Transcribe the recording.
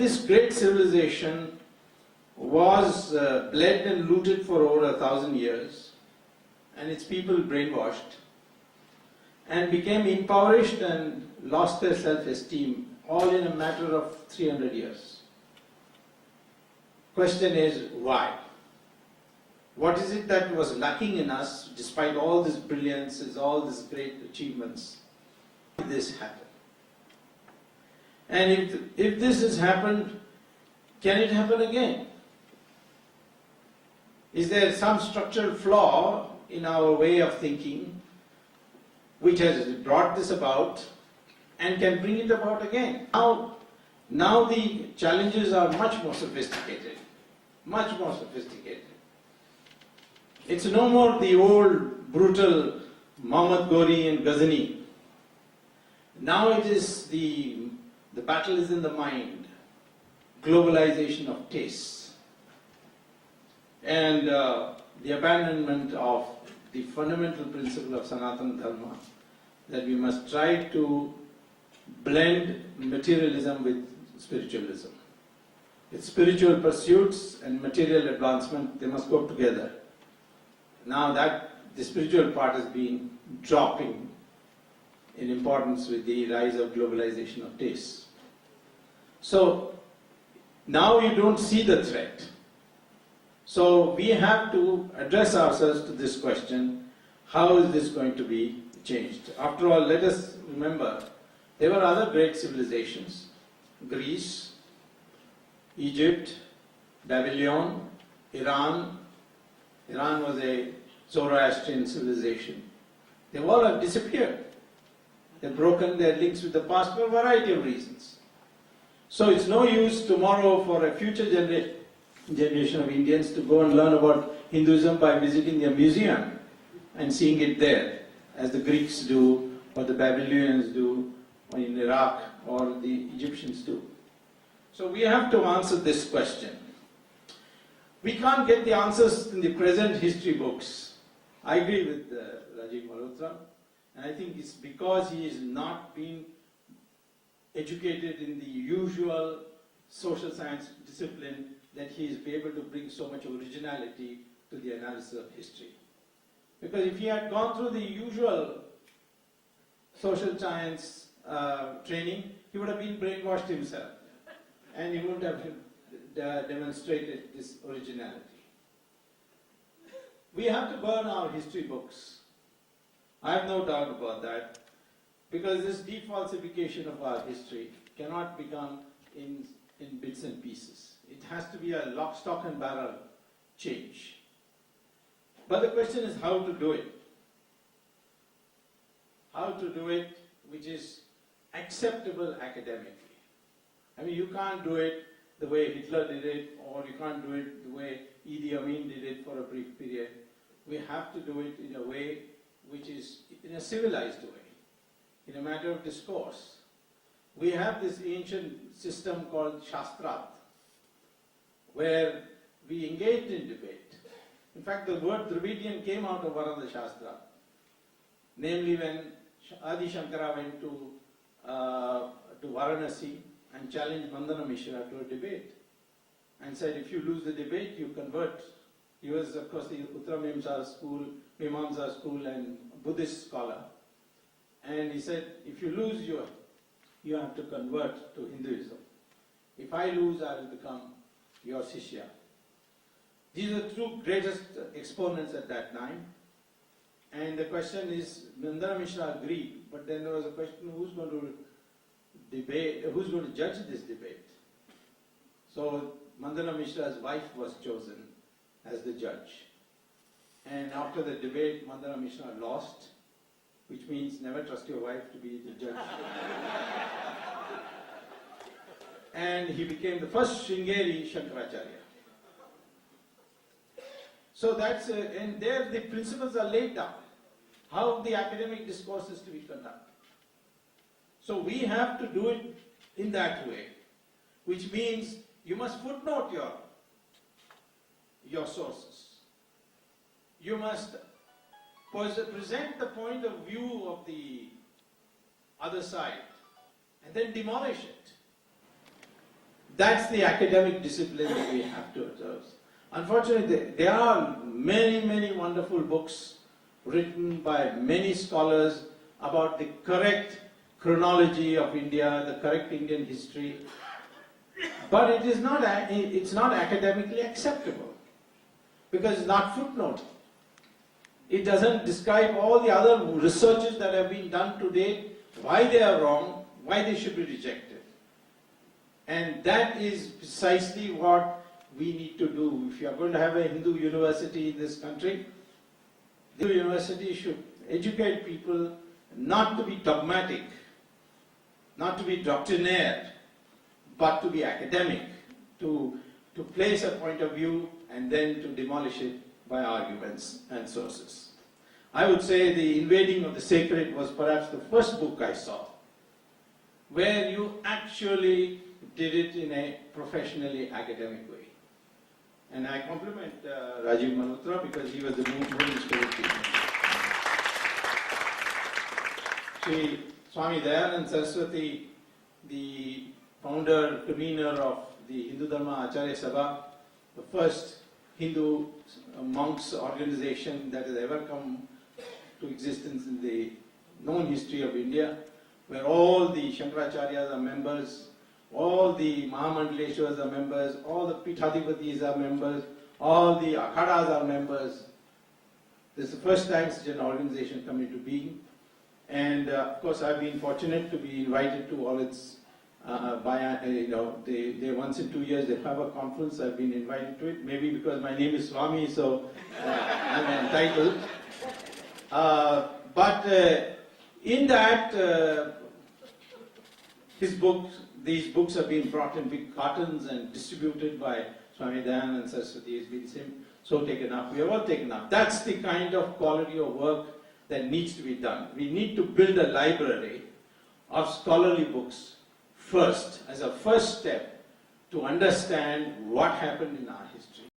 This great civilization was bled and looted for over 1,000 years, and its people brainwashed and became impoverished and lost their self-esteem, all in a matter of 300 years. Question is, why? What is it that was lacking in us, despite all this brilliance, all these great achievements? How did this happen? And if this has happened, can it happen again? Is there some structural flaw in our way of thinking which has brought this about and can bring it about again? Now the challenges are much more sophisticated. Much more sophisticated. It's no more the old brutal Muhammad Ghori and Ghazni. Now it is the battle is in the mind, globalization of tastes, and the abandonment of the fundamental principle of Sanatana Dharma, that we must try to blend materialism with spiritualism. With spiritual pursuits and material advancement, they must go together. Now that the spiritual part has been dropping in importance with the rise of globalization of tastes. So now you don't see the threat. So we have to address ourselves to this question, how is this going to be changed? After all, let us remember, there were other great civilizations, Greece, Egypt, Babylon, Iran. Iran was a Zoroastrian civilization. They all have disappeared. They've broken their links with the past for a variety of reasons. So it's no use tomorrow for a future generation of Indians to go and learn about Hinduism by visiting their museum and seeing it there, as the Greeks do, or the Babylonians do, or in Iraq, or the Egyptians do. So we have to answer this question. We can't get the answers in the present history books. I agree with Rajiv Malhotra, and I think it's because he is not being educated in the usual social science discipline that he is able to bring so much originality to the analysis of history. Because if he had gone through the usual social science training, he would have been brainwashed himself, and he wouldn't have demonstrated this originality. We have to burn our history books. I have no doubt about that, because this defalsification of our history cannot become in bits and pieces. It has to be a lock, stock and barrel change. But the question is how to do it. How to do it which is acceptable academically. I mean, you can't do it the way Hitler did it, or you can't do it the way Idi Amin did it for a brief period. We have to do it in a way which is in a civilized way, in a matter of discourse. We have this ancient system called Shastrat, where we engaged in debate. In fact, the word Dravidian came out of one of the Shastra, namely when Adi Shankara went to Varanasi and challenged Mandana Mishra to a debate and said, if you lose the debate, you convert. He was, of course, the Uttara Mimamsa school and Buddhist scholar. And he said, if you lose, you have to convert to Hinduism. If I lose, I will become your Shishya. These are the two greatest exponents at that time. And the question is, Mandana Mishra agreed, but then there was a question, who's going to debate, who's going to judge this debate? So Mandana Mishra's wife was chosen as the judge. And after the debate, Mandana Mishra lost, which means never trust your wife to be the judge. And he became the first Shringeri Shankaracharya. So that's, and there the principles are laid down, how the academic discourse is to be conducted. So we have to do it in that way, which means you must footnote your sources. You must present the point of view of the other side and then demolish it. That's the academic discipline that we have to observe. Unfortunately, there are many, many wonderful books written by many scholars about the correct chronology of India, the correct Indian history, but it's not academically acceptable because it's not footnoted. It doesn't describe all the other researches that have been done to date, why they are wrong, why they should be rejected. And that is precisely what we need to do. If you are going to have a Hindu university in this country, the university should educate people not to be dogmatic, not to be doctrinaire, but to be academic, to place a point of view and then to demolish it by arguments and sources. I would say The Invading of the Sacred was perhaps the first book I saw where you actually did it in a professionally academic way. And I compliment Rajiv Malhotra because he was the moving spirit teacher. Shri Swami Dayanand Saraswati, the founder, convener of the Hindu Dharma Acharya Sabha, the first Hindu monks organization that has ever come to existence in the known history of India, where all the Shankaracharyas are members, all the Mahamandaleshwaras are members, all the Pithadipatis are members, all the Akhadas are members. This is the first time such an organization come into being. And of course I've been fortunate to be invited to all its, they once in 2 years they have a conference. I've been invited to it, maybe because my name is Swami, so I'm entitled. But in that, these books have been brought in big cartons and distributed by Swami Dayanand Saraswati. Has been so taken up. We have all taken up. That's the kind of quality of work that needs to be done. We need to build a library of scholarly books first, as a first step to understand what happened in our history.